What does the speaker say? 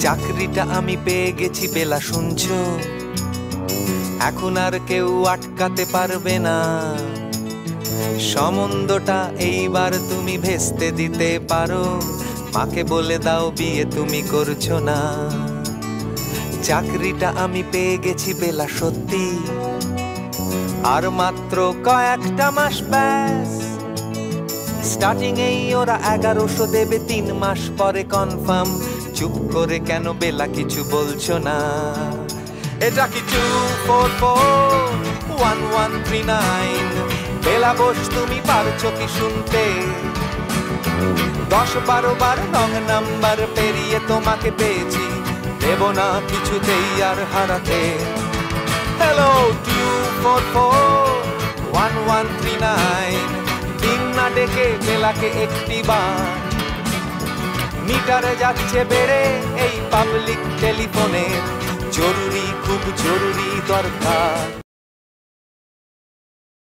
চাকরিটা আমি পেয়ে গেছি বেলা, শুনছো? এখন আর কেউ আটকাতে পারবে না। সম্বন্ধটা এইবার তুমি ভেস্তে দিতে পারো, মাকে বলে দাও বিয়ে তুমি করছো না। চাকরিটা আমি পেয়ে গেছি বেলা, সত্যি আর মাত্র কয়েকটা মাস ব্যাস। স্টার্টিং এই ওরা 1100 দেবে, 3 মাস পরে কনফার্ম। চুপ করে কেন বেলা কিছু বলছো না? এটা কি 2441139? বেলা বোস তুমি পারছো কি শুনতে? 10-12 বার রং নাম্বার পেরিয়ে তোমাকে পেয়েছি, দেব না কিছুতেই আর হারাতে। হ্যালো 2441139, দিন না ডেকে বেলাকে একটি বার। মিটারে যাচ্ছে বেড়ে এই পাবলিক টেলিফোনের, জরুরি খুব জরুরি দরকার।